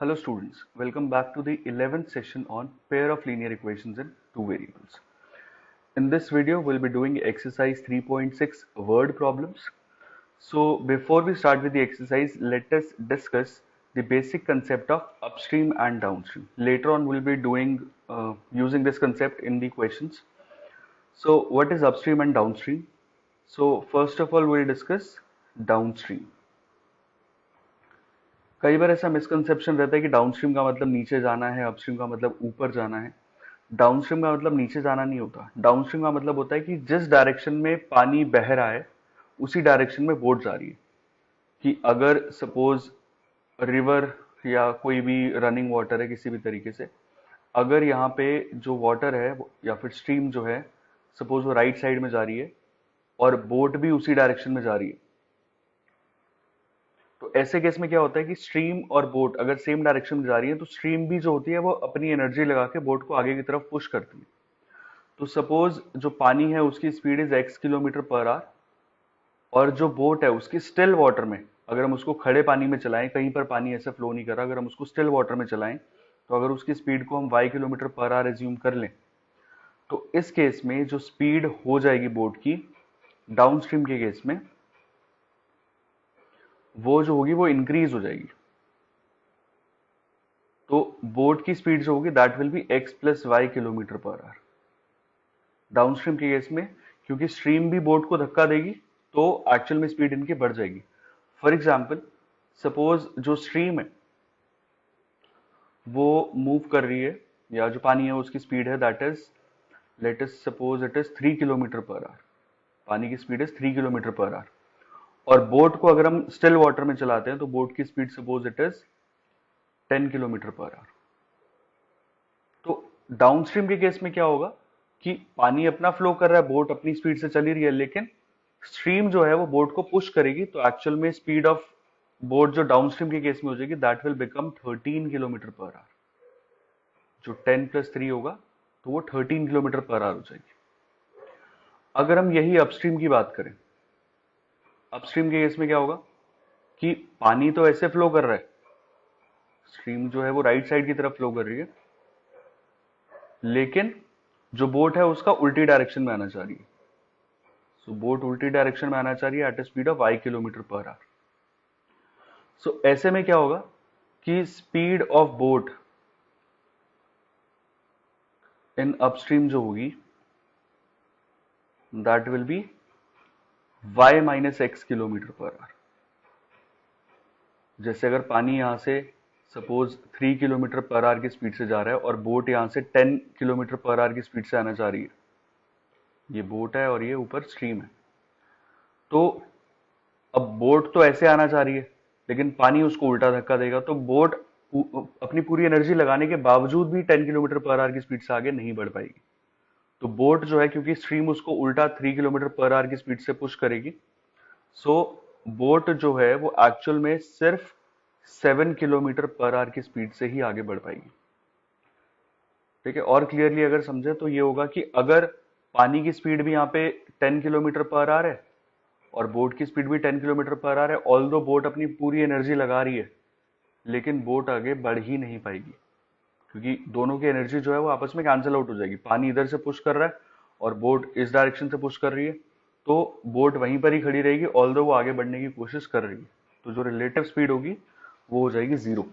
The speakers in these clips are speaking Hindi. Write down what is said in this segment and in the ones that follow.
Hello students, welcome back to the 11th session on pair of linear equations in two variables. In this video, we'll be doing exercise 3.6 word problems. So before we start with the exercise, let us discuss the basic concept of upstream and downstream. Later on, we'll be doing using this concept in the questions. So what is upstream and downstream? So first of all, we'll discuss downstream. कई बार ऐसा मिसकंसेप्शन रहता है कि डाउनस्ट्रीम का मतलब नीचे जाना है, अपस्ट्रीम का मतलब ऊपर जाना है। डाउनस्ट्रीम का मतलब नीचे जाना नहीं होता। डाउनस्ट्रीम का मतलब होता है कि जिस डायरेक्शन में पानी बह रहा है उसी डायरेक्शन में बोट जा रही है। कि अगर सपोज रिवर या कोई भी रनिंग वाटर है किसी भी तरीके से, अगर यहाँ पे जो वाटर है या फिर स्ट्रीम जो है, सपोज वो राइट साइड में जा रही है और बोट भी उसी डायरेक्शन में जा रही है, तो ऐसे केस में क्या होता है कि स्ट्रीम और बोट अगर सेम डायरेक्शन में जा रही है तो स्ट्रीम भी जो होती है वो अपनी एनर्जी लगा के बोट को आगे की तरफ पुश करती है। तो सपोज जो पानी है उसकी speed is x kilometre per our और जो बोट है उसकी स्टिल वाटर में, अगर हम उसको खड़े पानी में चलाएं, कहीं पर पानी ऐसे फ्लो नहीं कर रहा, अगर हम उसको स्टिल वाटर में चलाएं तो अगर उसकी स्पीड को हम y kilometre per our assume कर लें तो इस केस में जो स्पीड हो जाएगी बोट की डाउनस्ट्रीम के केस में, वो जो होगी वो इंक्रीज हो जाएगी। तो बोट की स्पीड जो होगी that will be x plus y kilometre per hour. Downstream के केस में क्योंकि स्ट्रीम भी बोट को धक्का देगी तो एक्चुअल में स्पीड इनकी बढ़ जाएगी। फॉर एग्जाम्पल सपोज जो स्ट्रीम है वो मूव कर रही है, या जो पानी है उसकी स्पीड है that is, let us suppose it is 3 kilometre per our. पानी की speed is 3 kilometre per our और बोट को अगर हम स्टिल वाटर में चलाते हैं तो बोट की speed suppose it is 10 kilometre per our. तो डाउनस्ट्रीम के केस में क्या होगा कि पानी अपना फ्लो कर रहा है, बोट अपनी स्पीड से चली रही है, लेकिन स्ट्रीम जो है वो बोट को पुश करेगी, तो एक्चुअल में स्पीड ऑफ बोट जो डाउनस्ट्रीम के केस में हो जाएगी that will become 13 kilometre per our. जो 10 प्लस 3 होगा तो वो 13 किलोमीटर पर आवर हो जाएगी। अगर हम यही अपस्ट्रीम की बात करें, अपस्ट्रीम के केस में क्या होगा कि पानी तो ऐसे फ्लो कर रहा है, स्ट्रीम जो है वो राइट साइड की तरफ फ्लो कर रही है, लेकिन जो बोट है उसका उल्टी डायरेक्शन में आना चाह रही है। सो बोट उल्टी डायरेक्शन में आना चाह रही है at a speed of y kilometre per hour. So ऐसे में क्या होगा कि speed of boat in upstream जो होगी that will be y minus X kilometre per hour. जैसे अगर पानी यहां से सपोज 3 किलोमीटर पर आवर की स्पीड से जा रहा है और बोट यहां से 10 किलोमीटर पर आवर की स्पीड से आना चाह रही है, ये बोट है और ये ऊपर स्ट्रीम है, तो अब बोट तो ऐसे आना चाह रही है लेकिन पानी उसको उल्टा धक्का देगा, तो बोट अपनी पूरी एनर्जी लगाने के बावजूद भी 10 किलोमीटर पर आवर की स्पीड से आगे नहीं बढ़ पाएगी। तो बोट जो है क्योंकि स्ट्रीम उसको उल्टा 3 किलोमीटर पर आवर की स्पीड से पुश करेगी, सो बोट जो है वो एक्चुअल में सिर्फ 7 किलोमीटर पर आवर की स्पीड से ही आगे बढ़ पाएगी। ठीक है, और क्लियरली अगर समझे तो ये होगा कि अगर पानी की स्पीड भी यहाँ पे 10 किलोमीटर पर आवर है और बोट की स्पीड भी 10 किलोमीटर पर आवर है, ऑल दो बोट अपनी पूरी एनर्जी लगा रही है, लेकिन बोट आगे बढ़ ही नहीं पाएगी क्योंकि दोनों की एनर्जी जो है वो आपस में कैंसिल आउट हो जाएगी। पानी इधर से पुश कर रहा है और बोट इस डायरेक्शन से पुश कर रही है, तो बोट वहीं पर ही खड़ी रहेगी ऑल दो वो आगे बढ़ने की कोशिश कर रही है, तो जो रिलेटिव स्पीड होगी वो हो जाएगी 0।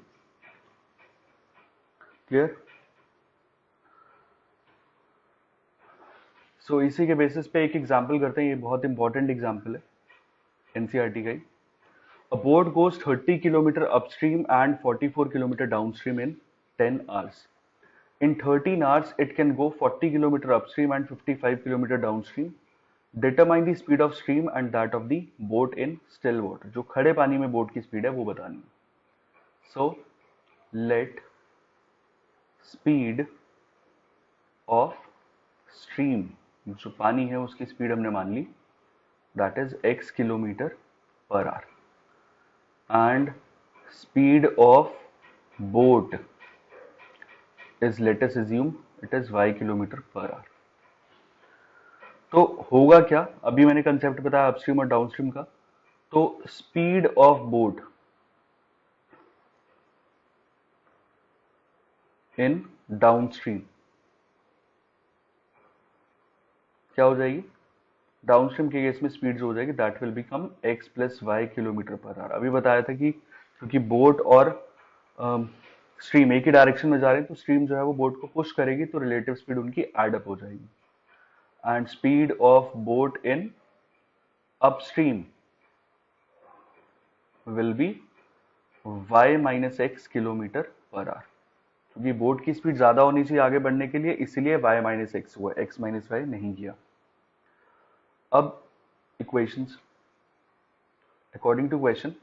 क्लियर? सो इसी के बेसिस पे एक एग्जाम्पल करते हैं, ये बहुत इंपॉर्टेंट एग्जाम्पल है एनसीईआरटी का ही। A boat goes 30 kilometer upstream and 44 kilometer downstream in 10 hours. In 13 hours, it can go 40 kilometer upstream and 55 kilometer downstream. Determine the speed of stream and that of the boat in still water. जो खड़े पानी में बोट की स्पीड है वो बतानी है। So let speed of stream, जो पानी है उसकी स्पीड हमने मान ली that is x kilometre per our, and speed of boat is, let us assume it is y kilometre per our. तो होगा क्या, अभी मैंने कंसेप्ट बताया अपस्ट्रीम और डाउनस्ट्रीम का, तो speed of boat in downstream, क्या हो जाएगी, डाउनस्ट्रीम के केस में स्पीड जो हो जाएगी that will become x plus y kilometre per hour. अभी बताया था कि क्योंकि बोट और स्ट्रीम एक ही डायरेक्शन में जा रहे हैं तो स्ट्रीम जो है वो बोट को पुश करेगी तो रिलेटिव स्पीड उनकी एड अप हो जाएगी। And speed of boat in upstream will be y minus X kilometre per our, क्योंकि बोट की स्पीड ज्यादा होनी चाहिए आगे बढ़ने के लिए, इसीलिए y माइनस एक्स हुआ, x माइनस वाई नहीं किया। अब equations, according to question,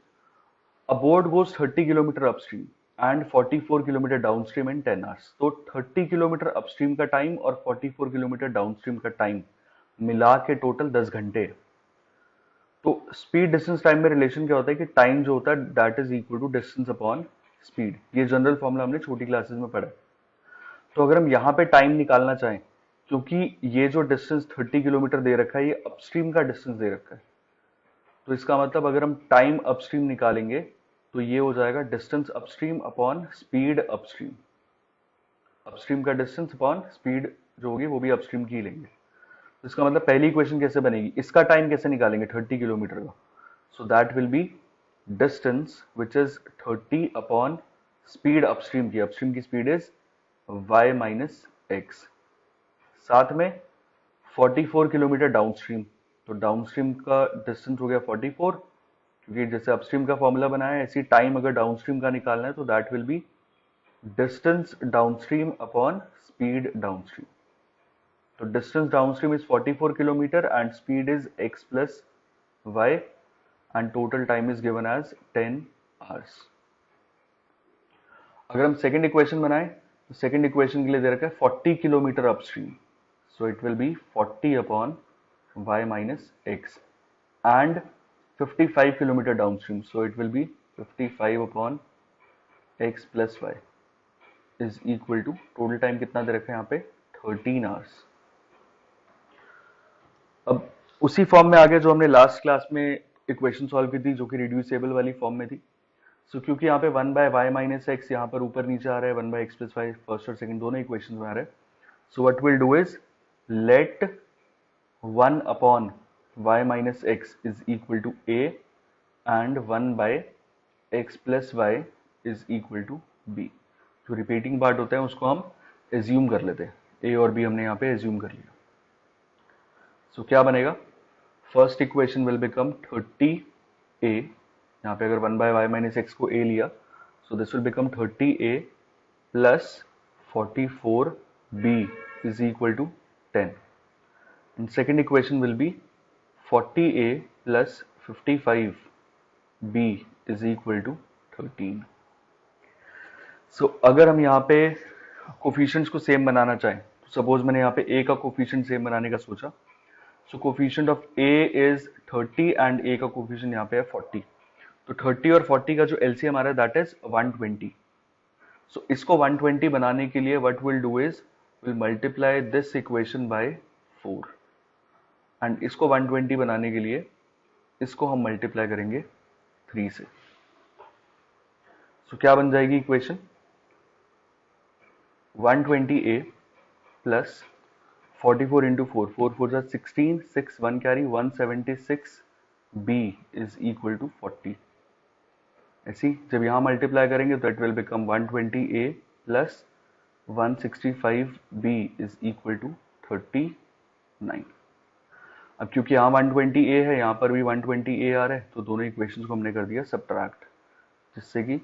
a boat goes 30 kilometre upstream and 44 kilometre downstream in 10 hours. तो 30 किलोमीटर अपस्ट्रीम का टाइम और 44 किलोमीटर डाउनस्ट्रीम का टाइम मिला के टोटल 10 घंटे। तो स्पीड डिस्टेंस टाइम में रिलेशन क्या होता है कि टाइम जो होता है that is equal to distance upon speed. ये जनरल फॉर्मूला हमने छोटी क्लासेस में पढ़ा है। तो अगर हम यहाँ पे टाइम निकालना चाहें, क्योंकि ये जो डिस्टेंस 30 किलोमीटर दे रखा है ये अपस्ट्रीम का डिस्टेंस दे रखा है, तो इसका मतलब अगर हम टाइम अपस्ट्रीम निकालेंगे तो ये हो जाएगा distance upstream upon speed upstream. Upstream का डिस्टेंस अपॉन स्पीड जो होगी वो भी अपस्ट्रीम की ही लेंगे। तो इसका मतलब पहली इक्वेशन कैसे बनेगी, इसका टाइम कैसे निकालेंगे 30 किलोमीटर का, so that will be distance which is 30 upon speed upstream की speed is y minus X, साथ में 44 किलोमीटर डाउनस्ट्रीम, तो डाउनस्ट्रीम का डिस्टेंस हो गया 44, क्योंकि जैसे अपस्ट्रीम का फॉर्मूला बनाया है ऐसी टाइम अगर डाउनस्ट्रीम का निकालना है तो that will be distance downstream upon speed downstream. तो distance downstream is 44 kilometre and speed is x plus Y and total time is given as 10 hours. अगर हम सेकेंड इक्वेशन बनाएं तो सेकेंड इक्वेशन के लिए दे रखा है 40 kilometre upstream, so it will be 40 upon y minus x and 55 kilometer downstream, so it will be 55 upon x plus y is equal to total time कितना दे रखा है यहाँ पे 13 hours। अब उसी फॉर्म में आगे जो हमने लास्ट क्लास में इक्वेशन सॉल्व की थी जो कि रिड्यूसेबल वाली फॉर्म में थी। सो क्योंकि यहाँ पे 1 बाय वाई माइनस एक्स यहाँ पर ऊपर नीचे आ रहा है, 1 by x plus y first और सेकंड दोनों इक्वेशन में आ रहे हैं, so what will do is let 1 upon y minus x is equal to a and 1 by x plus y is equal to b। जो रिपीटिंग पार्ट होता है उसको हम एज्यूम कर लेते हैं, a और b हमने यहाँ पे एज्यूम कर लिया। सो क्या बनेगा, first equation will become 30a, यहाँ पे अगर 1 by y minus x को a लिया, so this will become 30a plus 44b is equal to 10, and second equation will be 40a plus 55b is equal to 13। so अगर हम यहाँ पे कोफिशिएंट्स को सेम बनाना चाहें तो सपोज मैंने यहाँ पे a का कोफिशिएंट सेम बनाने का सोचा, so coefficient of a is 30 and a का कोफिशिएंट यहाँ पे है 40, तो 30 और 40 का जो एलसीएम आ रहा है दैट इज 120। सो इसको 120 बनाने के लिए what will do is will multiply this equation by 4 and इसको 120 बनाने के लिए इसको हम मल्टीप्लाई करेंगे 3 से। सो क्या बन जाएगी इक्वेशन 120a प्लस 44 इंटू 4, 4 4 जा 16, 6 1 carry 176b is equal to 40। ऐसी जब यहां मल्टीप्लाई करेंगे तो it will become 120a plus 165b is equal to 39। अब क्योंकि यहाँ 120a है यहाँ पर भी 120a आ रहा है तो दोनों इक्वेशंस को हमने कर दिया सबट्रैक्ट, जिससे कि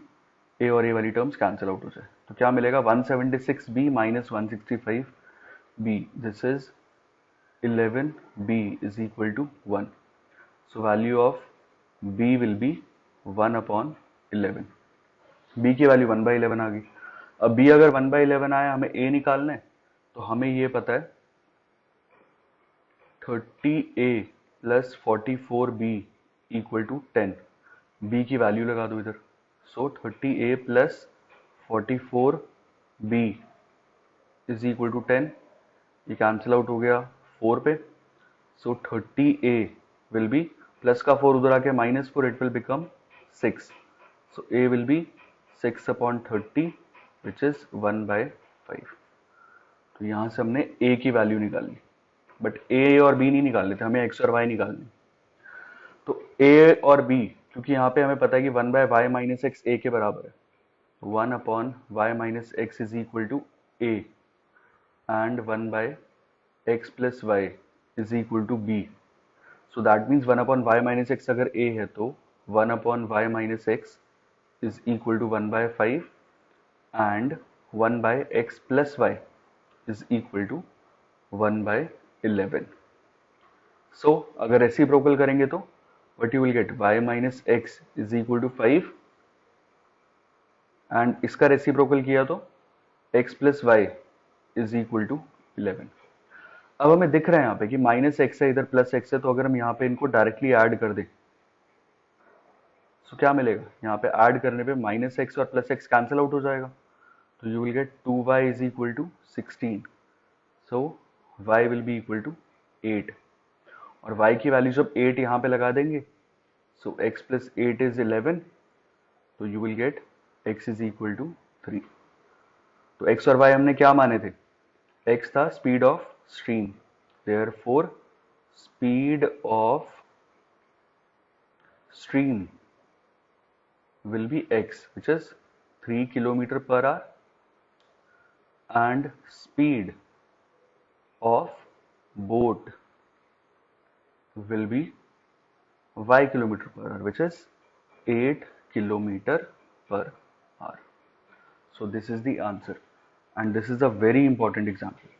a और a वाली टर्म्स कैंसिल आउट हो जाए। तो क्या मिलेगा 176b minus 165b, this is 11b is equal to 1। So value of b will be 1 upon 11, b की वैल्यू 1 बाई 11 आ गई। अब b अगर 1 बाई 11 आया, हमें a निकालना है, तो हमें ये पता है 30a plus 44b equal to 10, b की वैल्यू लगा दो इधर, so 30a plus 44b is equal to 10, ये कैंसिल आउट हो गया 4 पे, सो 30a विल बी प्लस का 4 उधर आके minus 4, it will become 6, so a will be 6 upon 30 which is 1/5। तो यहाँ से हमने a की वैल्यू निकाली, बट a और b नहीं निकालने थे, हमें x और y निकालने। तो a और b, क्योंकि यहाँ पे हमें पता है कि 1/y माइनस एक्स a के बराबर है, 1/y minus x is equal to a and 1/x plus y is equal to b। So that means 1/y minus x अगर a है तो 1/y minus x is equal to 1/5 and 1/x plus y is equal to 1/11। So अगर रेसिप्रोकल करेंगे तो what you will get, y minus x is equal to 5 and इसका रेसिप्रोकल किया तो x plus y is equal to 11। अब हमें दिख रहा है यहाँ पे कि माइनस एक्स है, इधर प्लस एक्स है, तो अगर हम यहाँ पे इनको डायरेक्टली ऐड कर दें तो क्या मिलेगा, यहाँ पे ऐड करने पे माइनस एक्स और प्लस एक्स कैंसिल आउट हो जाएगा, तो you will gate 2y is equal to 16। So y will be equal to 8 और y की वैल्यू जब 8 यहाँ पे लगा देंगे, so x plus 8 is 11, तो you will get x is equal to 3। तो x और y हमने क्या माने थे, x था speed of stream, therefore speed of stream will be x, which is 3 kilometer per hour, and speed of boat will be y kilometer per hour, which is 8 kilometer per hour। So this is the answer, and this is a very important example.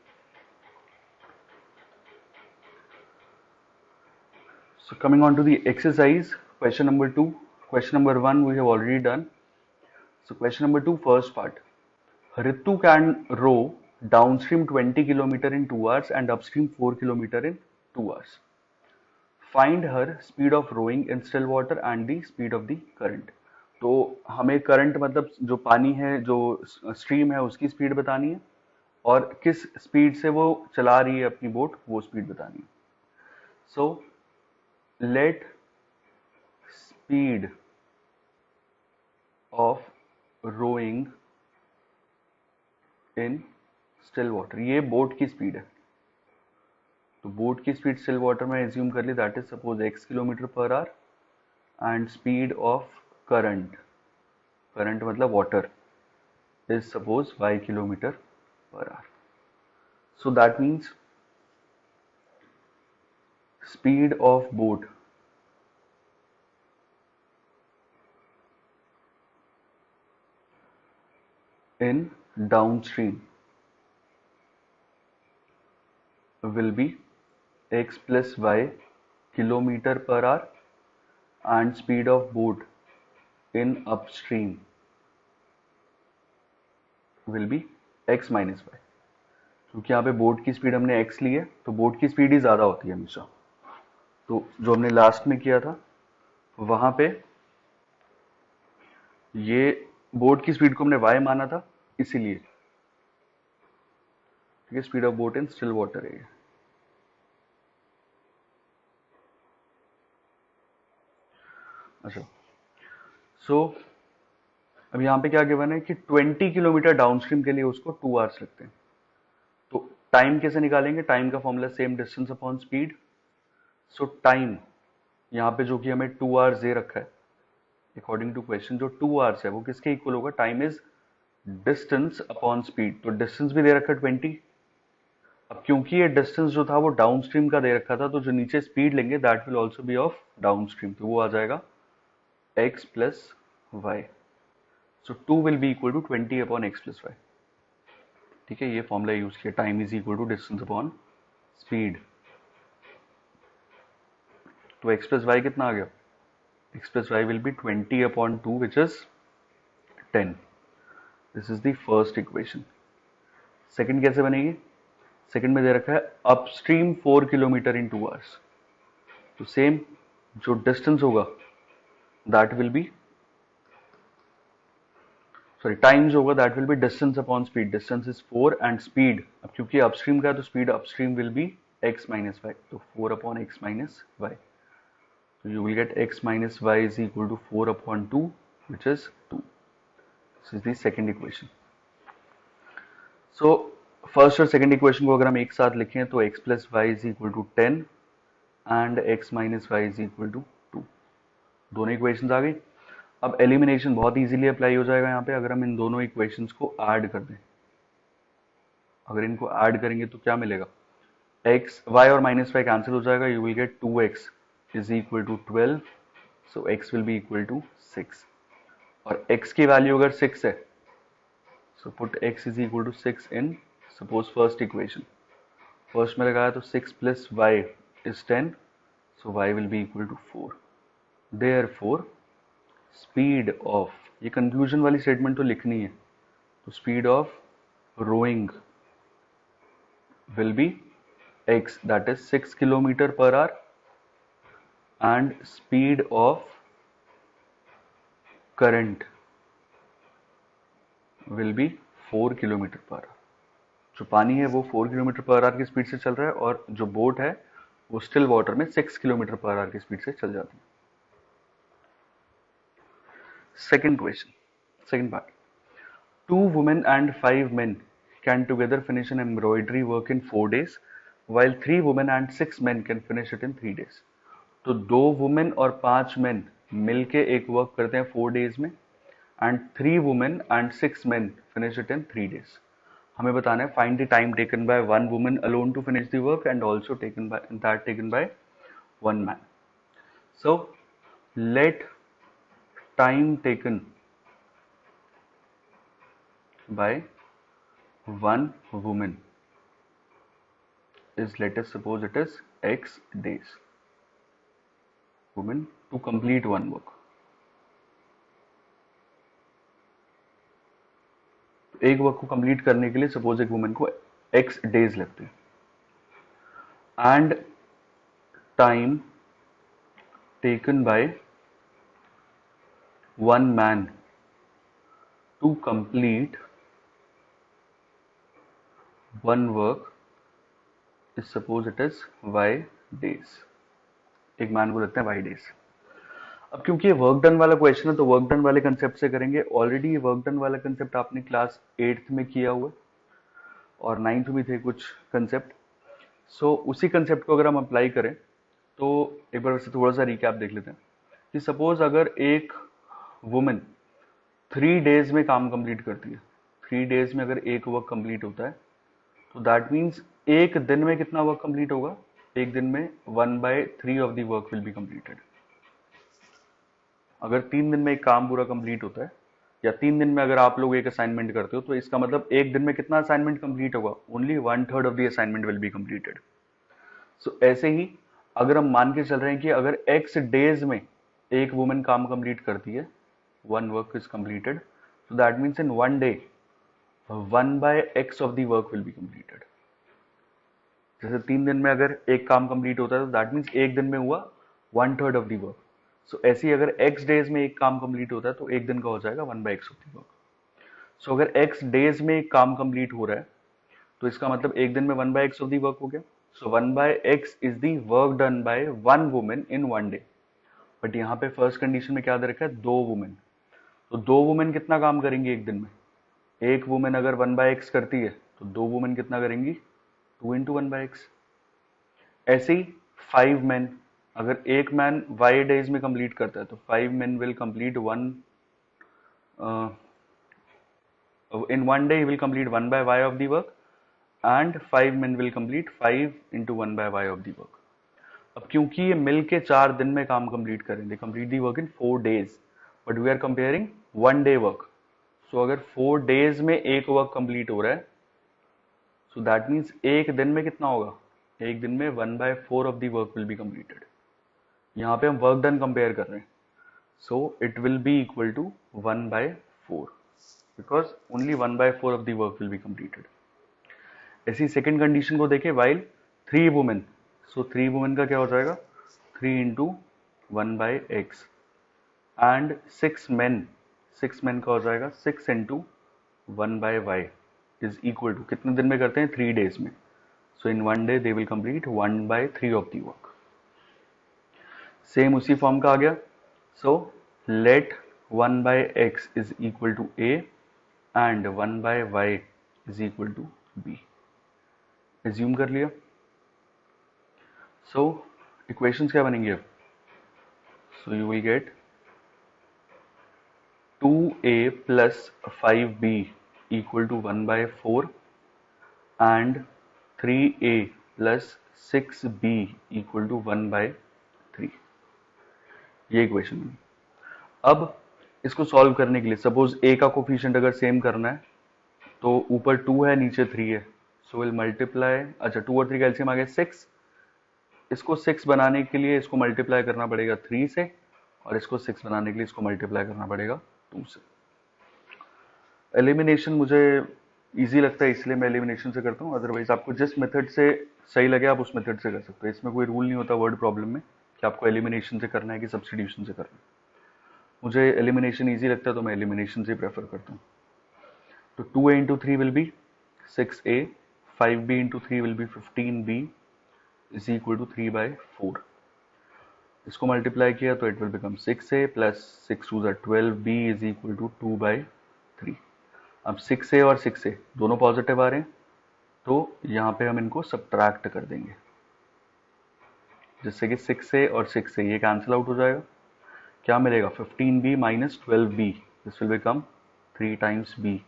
So coming on to the exercise, question number 2. Question number 1 we have already done. So question number 2, first part. Ritu can row downstream 20 km in 2 hours and upstream 4 km in 2 hours. Find her speed of rowing in still water and the speed of the current. तो हमें करंट मतलब जो पानी है, जो स्ट्रीम है, उसकी स्पीड बतानी है और किस स्पीड से वो चला रही है अपनी बोट, वो स्पीड बतानी है। So let speed of rowing in still water, ये बोट की स्पीड है। तो बोट की स्पीड स्टिल वाटर में एज्यूम कर ली, that is suppose x kilometre per hour, and speed of current, current मतलब water, is suppose y kilometer per hour। So that means speed of boat in downstream will be x plus y kilometer per hour and speed of boat in upstream will be x minus y। क्योंकि यहाँ पे बोट की स्पीड हमने x ली है, तो बोट की स्पीड ही ज़्यादा होती है हमेशा। तो जो हमने लास्ट में किया था वहाँ पे ये बोट की स्पीड को हमने y माना था, इसीलिए ठीक है, speed of boat in still water है। अच्छा, सो अब यहाँ पे क्या गिवन है कि 20 किलोमीटर डाउनस्ट्रीम के लिए उसको 2 आवर्स लगते हैं। तो टाइम कैसे निकालेंगे, टाइम का formula same, distance upon speed. सो टाइम यहाँ पे जो कि हमें 2 आवर्स दे रखा है अकॉर्डिंग टू क्वेश्चन, जो 2 आवर्स है वो किसके इक्वल होगा, time is distance upon speed. तो डिस्टेंस भी दे रखा है 20। अब क्योंकि ये डिस्टेंस जो था वो डाउनस्ट्रीम का दे रखा था, तो जो नीचे स्पीड लेंगे that will also be of downstream, तो वो आ जाएगा x plus y. So 2 will be equal to 20 upon x plus y. ठीक है, ये फॉर्मूला यूज किया, time is equal to distance upon speed. तो x प्लस वाई कितना आ गया, x plus y will be 20 upon 2 which is 10। This is the first equation. Second कैसे बनेगी, सेकंड में दे रखा है अपस्ट्रीम 4 किलोमीटर इन 2 आवर्स। तो सेम जो डिस्टेंस होगा that will be, sorry time जो होगा that will be distance upon speed. Distance is 4 and speed, अब क्योंकि अपस्ट्रीम का है तो speed upstream will be x minus y, तो 4 अपॉन एक्स माइनस वाई। तो you will get x minus y is equal to 4 upon 2 which is 2। This is the second equation. So first और सेकंड इक्वेशन को अगर हम एक साथ लिखें तो x plus y is equal to 10 and x minus y is equal to 2। दोनों इक्वेशंस आ गई। अब एलिमिनेशन बहुत इजीली अप्लाई हो जाएगा यहाँ पे, अगर हम इन दोनों इक्वेशंस को ऐड कर दें। अगर इनको ऐड करेंगे तो क्या मिलेगा, x y और माइनस वाई कैंसिल हो जाएगा, you will get 2x is equal to 12, so x will be equal to 6। और x की वैल्यू अगर 6 है, so put x is equal to 6 in suppose first equation. First में लगाया तो 6 plus y is 10, so y will be equal to 4। Therefore speed of, ये कंफ्यूजन वाली स्टेटमेंट तो लिखनी है, तो speed of rowing will be x, that is 6 kilometer per hour, and speed of current will be 4 kilometer per hour। जो पानी है वो 4 किलोमीटर पर आवर की स्पीड से चल रहा है, और जो बोट है वो स्टिल वाटर में 6 किलोमीटर पर आवर की स्पीड से चल जाती है। Second question, second part, 2 women and 5 men can together finish an embroidery work in 4 days, while 3 women and 6 men can finish it in 3 days। तो 2 वुमेन और 5 मेन मिलके एक वर्क करते हैं 4 डेज में, and 3 women and 6 men finish it in 3 days. हमें बताना है find the time taken by 1 woman alone to finish the work and also taken by 1 man. So let time taken by 1 woman is, let us suppose it is x days, women to complete one work। एक वर्क को कंप्लीट करने के लिए सपोज एक वुमेन को x डेज लगते हैं, and time taken by 1 man to complete one work is, suppose it is y days। एक मैन को लगते हैं y days। अब क्योंकि ये वर्क डन वाला क्वेश्चन है तो वर्क डन वाले कंसेप्ट से करेंगे। ऑलरेडी ये वर्क डन वाला कंसेप्ट आपने क्लास 8th में किया हुआ और 9th में थे कुछ कंसेप्ट। सो उसी कंसेप्ट को अगर हम अप्लाई करें तो एक बार वैसे थोड़ा सा रिकैप देख लेते हैं कि सपोज अगर एक वुमेन 3 डेज में काम कंप्लीट करती है, 3 डेज में अगर एक वर्क कंप्लीट होता है तो दैट मीन्स एक दिन में कितना वर्क कंप्लीट होगा, एक दिन में 1/3 of the work will be completed. अगर 3 दिन में एक काम पूरा कंप्लीट होता है, या 3 दिन में अगर आप लोग एक असाइनमेंट करते हो, तो इसका मतलब एक दिन में कितना असाइनमेंट कंप्लीट होगा, only 1/3 of the assignment will be completed. So ऐसे ही अगर हम मान के चल रहे हैं कि अगर x डेज में एक वुमेन काम कंप्लीट करती है, 1 work is completed, so that means in 1 day 1/x of the work will be completed। जैसे 3 दिन में अगर एक काम कंप्लीट होता है तो दैट मीन्स एक दिन में हुआ 1/3 ऑफ द वर्क। सो ऐसे ही अगर x डेज में एक काम कंप्लीट होता है तो एक दिन का हो जाएगा 1/x of the work. So अगर x डेज में एक काम कंप्लीट हो रहा है तो इसका मतलब एक दिन में 1/x ऑफ द वर्क हो गया। सो 1/x is the work done by 1 women in 1 day. But यहाँ पे फर्स्ट कंडीशन में क्या दे रखा है, 2 वुमेन। तो 2 वुमेन कितना काम करेंगी एक दिन में, एक वुमेन अगर 1/x करती है तो 2 वुमेन कितना करेंगी, 2 into 1/x। ऐसे ही 5 मैन, अगर एक मैन y डेज में कंप्लीट करता है तो 5 man will complete in 1 day he will complete 1/y of the work and 5 men will complete 5 into 1/y of the work। अब क्योंकि ये मिल के 4 दिन में काम कंप्लीट करेंगे, complete the work in 4 days, but we are comparing 1 day work. So अगर 4 डेज में एक वर्क कंप्लीट हो रहा है, सो दैट मीन्स एक दिन में कितना होगा, एक दिन में 1/4 of the work will be completed. यहाँ पे हम वर्क डन कंपेयर कर रहे हैं, so it will be equal to 1/4 because only 1/4 of the work will be completed. ऐसी सेकेंड कंडीशन को देखें, वाइल 3 वुमेन, सो 3 वुमेन का क्या हो जाएगा, 3 into 1/x and 6 men, 6 men का हो जाएगा 6 into 1/y is equal to, कितने दिन में करते हैं, 3 डेज में। So in 1 day they will complete 1/3 of the work. Same उसी फॉर्म का आ गया। So let 1/x is equal to a and 1/y is equal to b. Assume कर लिया। सो इक्वेशंस क्या बनेंगे अब? So you will get 2a plus 5b equal to 1/4 and 3a plus 6b equal to 1/3। ये इक्वेशन बनी। अब इसको सॉल्व करने के लिए सपोज a का कोफिशिएंट अगर सेम करना है तो ऊपर 2 है नीचे 3 है, सो विल मल्टीप्लाई, अच्छा 2 और 3 का एलसीएम आ गया 6। इसको 6 बनाने के लिए इसको मल्टीप्लाई करना पड़ेगा 3 से, और इसको 6 बनाने के लिए इसको मल्टीप्लाई करना पड़ेगा 2 से। एलिमिनेशन मुझे इजी लगता है इसलिए मैं एलिमिनेशन से करता हूँ, अदरवाइज आपको जिस मेथड से सही लगे आप उस मेथड से कर सकते हो। इसमें कोई रूल नहीं होता वर्ड प्रॉब्लम में कि आपको एलिमिनेशन से करना है कि सब्स्टिट्यूशन से करना है। मुझे एलिमिनेशन इजी लगता है तो मैं एलिमिनेशन से प्रेफर करता हूँ। तो 2a into 3 will be 6a, 5b into 3 will be 15b is equal to 3/4। इसको मल्टीप्लाई किया तो it will become 6a plus 6 2 12b is equal to 2/3। अब 6a और 6a दोनों पॉजिटिव आ रहे हैं तो यहाँ पे हम इनको सब्ट्रैक्ट कर देंगे, जिससे कि 6a और 6a ये कैंसिल आउट हो जाएगा। क्या मिलेगा? 15b minus 12b, this will become 3 times b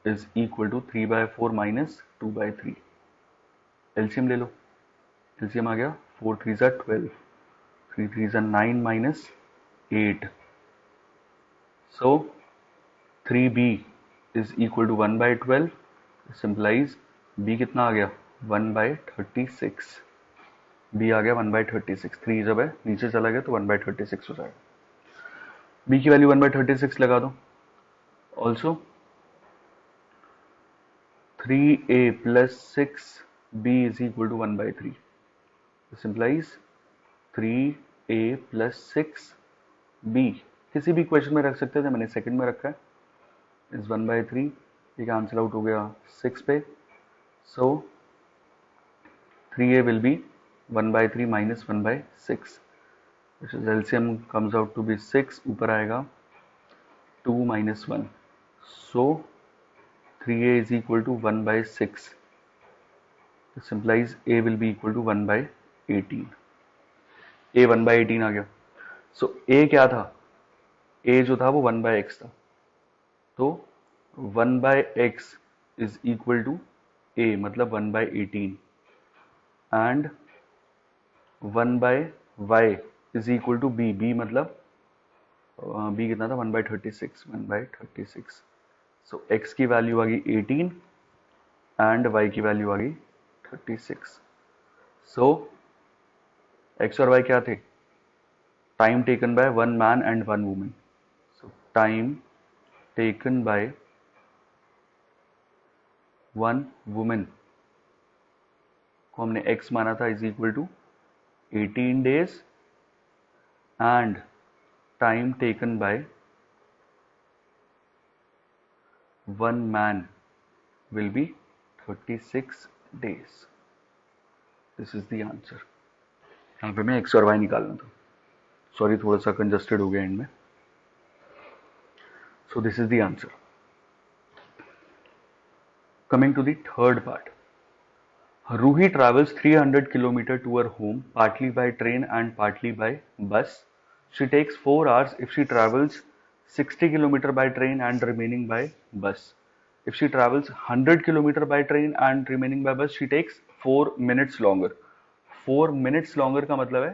is equal to 3/4 minus 2/3। LCM ले लो, एलसीएम आ गया 4 3 12, 3 3 9 minus 8, so 3b is equal to 1/12। Simplify b कितना आ गया? 1/36। b आ गया 1/36। 3 जब है नीचे चला गया तो 1/36 हो जाएगा। b की वैल्यू 1/36 लगा दो। Also 3a plus 6b is equal to 1/3। Simplify 3a plus 6b किसी भी इक्वेशन में रख सकते थे, मैंने सेकंड में रखा है, इज 1/3। ये कैंसिल आउट हो गया 6 पे, सो 3a will be 1/3 minus 1/6, which is LCM comes out to be 6, ऊपर आएगा 2 minus 1, so 3a is equal to 1/6. This implies a will be equal to 1/18. a 1/18 आ गया। so a क्या था? a जो था वो 1/x था, तो 1/x is equal to a मतलब 1/18 and 1/y is equal to b, b मतलब b कितना था? 1/36, 1/36। सो x की वैल्यू आ गई 18 एंड y की वैल्यू आ गई 36। सो x और y क्या थे? Time taken by one man and one women. So time taken by one women को हमने x माना था is equal to 18 days and time taken by one man will be 36 days. This is the answer. यहाँ पे मैं x और y निकालना था, सॉरी थोड़ा सा कंजस्टेड हो गया एंड में। So this is the answer. Coming to the third part. Ruhi travels 300 km to her home partly by train and partly by bus. She takes 4 hours if she travels 60 km by train and remaining by bus. If she travels 100 km by train and remaining by bus, she takes 4 minutes longer. 4 minutes longer का मतलब है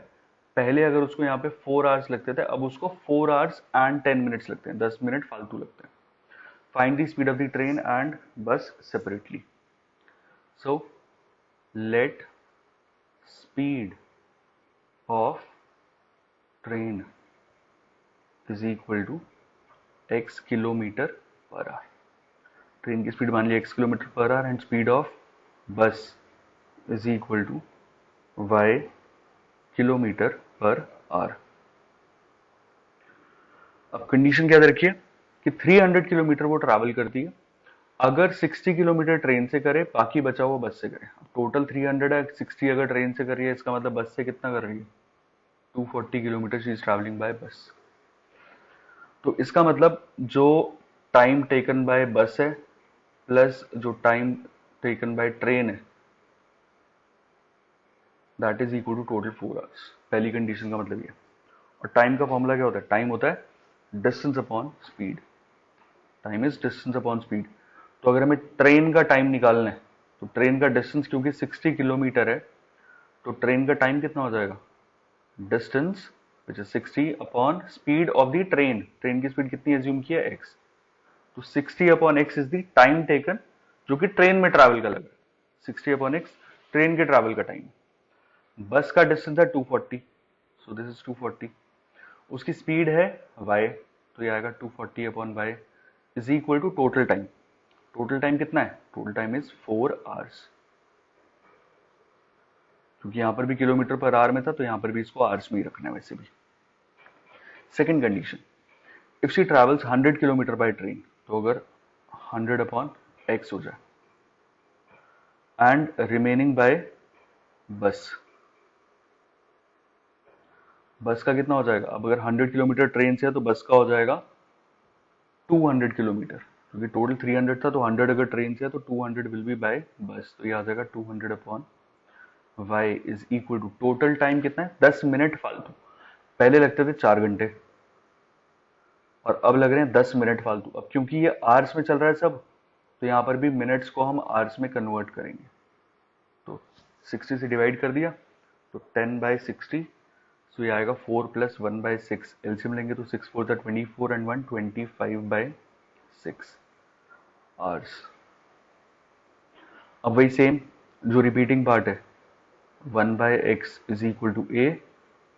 पहले अगर उसको यहाँ पे 4 hours लगते थे, अब उसको 4 hours and 10 minutes लगते हैं, 10 मिनट फालतू लगते हैं। Find the speed of the train and bus separately. So let speed of train is equal to x kilometer per hour. Train की स्पीड मान लिया x kilometre per hour and speed of bus is equal to y kilometre per hour. अब कंडीशन क्या दे रखी है कि 300 किलोमीटर वो ट्रैवल करती है, अगर 60 किलोमीटर ट्रेन से करे बाकी बचा हुआ बस से करे। टोटल 300 है, 60 अगर ट्रेन से कर रही है इसका मतलब बस से कितना कर रही है? 240 kilometre she is travelling by बस। तो इसका मतलब जो टाइम टेकन बाय बस है प्लस जो टाइम टेकन बाय ट्रेन है that is equal to total 4 hours. पहली कंडीशन का मतलब ये। और टाइम का फॉर्मूला क्या होता है? टाइम होता है distance upon speed. Time is distance upon speed. तो अगर हमें ट्रेन का टाइम निकालना है तो ट्रेन का डिस्टेंस क्योंकि 60 किलोमीटर है तो ट्रेन का टाइम कितना हो जाएगा? Distance which is 60 upon speed of the train. Train की स्पीड कितनी एज्यूम की है? x। तो 60 upon x is the time taken जो कि ट्रेन में ट्रैवल का लगा। 60 अपॉन x ट्रेन के ट्रैवल का टाइम। बस का डिस्टेंस है 240, सो दिस इज 240। उसकी स्पीड है y, तो ये आएगा 240 upon y is equal to total time. Total time कितना है? Total time is 4 hours. क्योंकि यहां पर भी किलोमीटर पर आवर में था तो यहां पर भी इसको आवर्स में ही रखना है वैसे भी। Second condition, if she travels 100 kilometre by train, तो अगर 100 अपॉन एक्स हो जाए एंड रिमेनिंग बाय बस। बस का कितना हो जाएगा? अब अगर 100 किलोमीटर ट्रेन से है तो बस का हो जाएगा 200 किलोमीटर, क्योंकि टोटल 300 था तो 100 अगर ट्रेन से है तो 200 विल बी बाय बस। तो ये आ जाएगा 200 upon y is equal to total time कितना है? 10 मिनट फालतू। पहले लगते थे 4 घंटे और अब लग रहे हैं 10 मिनट फालतू। अब क्योंकि ये आवर्स में चल रहा है सब, तो यहाँ पर भी मिनट्स को हम आवर्स में कन्वर्ट करेंगे। तो 60 से डिवाइड कर दिया तो 10/60, सो ये आएगा 4 + 1/6। एलसीएम लेंगे तो 6 4 24 एंड 1 25/6 आवर्स। अब वही सेम जो रिपीटिंग पार्ट है, 1/x is equal to a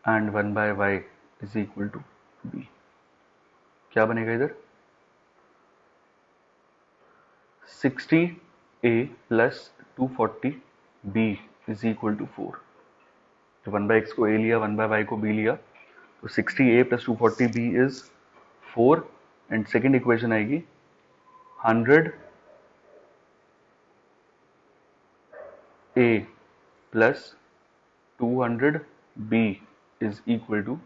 and 1/y is equal to b। क्या बनेगा इधर? 60a + 240b is equal to 4। तो 1/x को a लिया, 1/y को b लिया, तो 60a + 240b is 4 and second equation आएगी 100a + 200b is equal to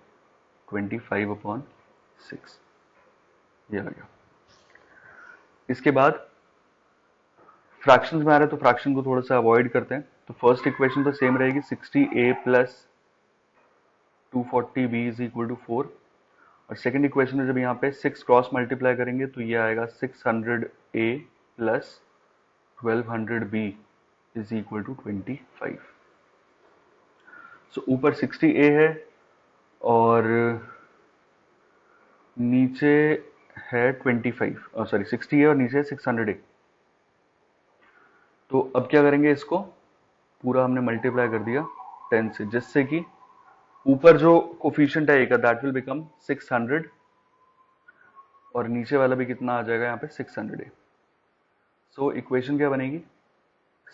25/6। ये आ गया। इसके बाद फ्रैक्शंस में आ रहा है तो फ्रैक्शन को थोड़ा सा अवॉइड करते हैं। तो फर्स्ट इक्वेशन तो सेम रहेगी 60a + 240b is equal to 4। और सेकेंड इक्वेशन में जब यहाँ पे 6 क्रॉस मल्टीप्लाई करेंगे तो ये आएगा 600a + 1200b is equal to 25। सो ऊपर 60a है और नीचे है 25, सॉरी 60 है और नीचे 600a। तो अब क्या करेंगे? इसको पूरा हमने मल्टीप्लाई कर दिया 10 से, जिससे कि ऊपर जो कोफिशिएंट है ए का दैट विल बिकम 600 और नीचे वाला भी कितना आ जाएगा यहाँ पे 600a। सो इक्वेशन क्या बनेगी?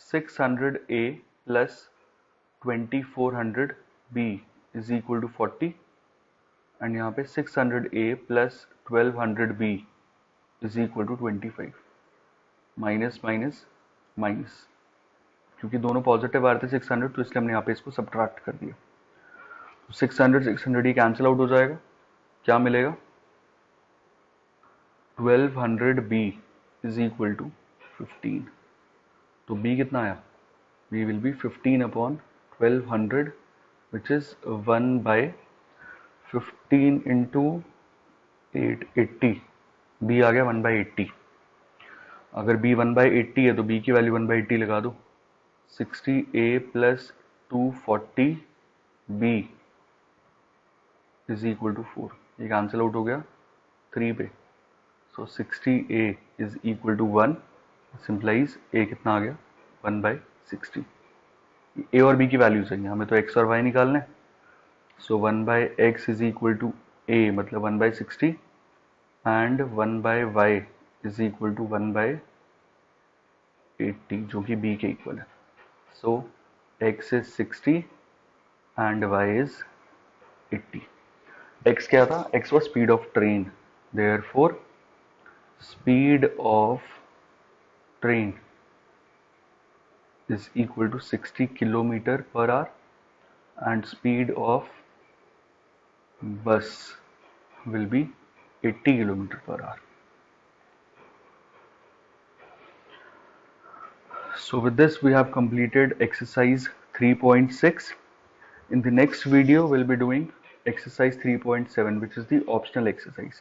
600a + 2400b is equal to 40 and यहाँ पे 600a + 1200b is equal to 25। Minus minus minus, क्योंकि दोनों पॉजिटिव आ रहे थे 600 तो इसलिए हमने यहाँ पे इसको सब्ट्रैक्ट कर दिया। 600 कैंसिल आउट हो जाएगा। क्या मिलेगा? 1200b is equal to 15। तो b कितना आया? b will B 15 upon 1200 which is 1/15 into 8 80। b आ गया 1/80। अगर b 1/80 है तो b की वैल्यू 1/80 लगा दो। 60a + 240b is equal to 4। ये कैंसिल आउट हो गया 3 पे। So 60a is equal to 1 simplify a कितना आ गया? 1/60। a और b की वैल्यूज है, हमें तो x और y निकालना है। So 1/x is equal to a मतलब 1/60 and 1/y is equal to 1/80 जो कि b के इक्वल है। सो x is 60 and y is 80। x क्या था? x was speed of train, therefore speed of train is equal to 60 km/h and speed of bus will be 80 km/h. So with this we have completed exercise 3.6. In the next video we'll be doing exercise 3.7 which is the optional exercise.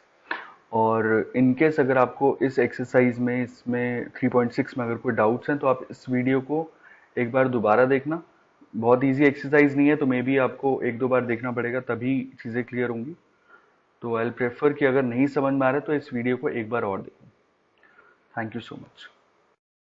और इन केस अगर आपको इस एक्सरसाइज में इसमें 3.6 में अगर कोई डाउट्स हैं तो आप इस वीडियो को एक बार दोबारा देखना। बहुत इजी एक्सरसाइज नहीं है तो मे बी आपको एक दो बार देखना पड़ेगा तभी चीज़ें क्लियर होंगी। तो आई प्रेफर कि अगर नहीं समझ में आ रहा है तो इस वीडियो को एक बार और देखो। Thank you so much.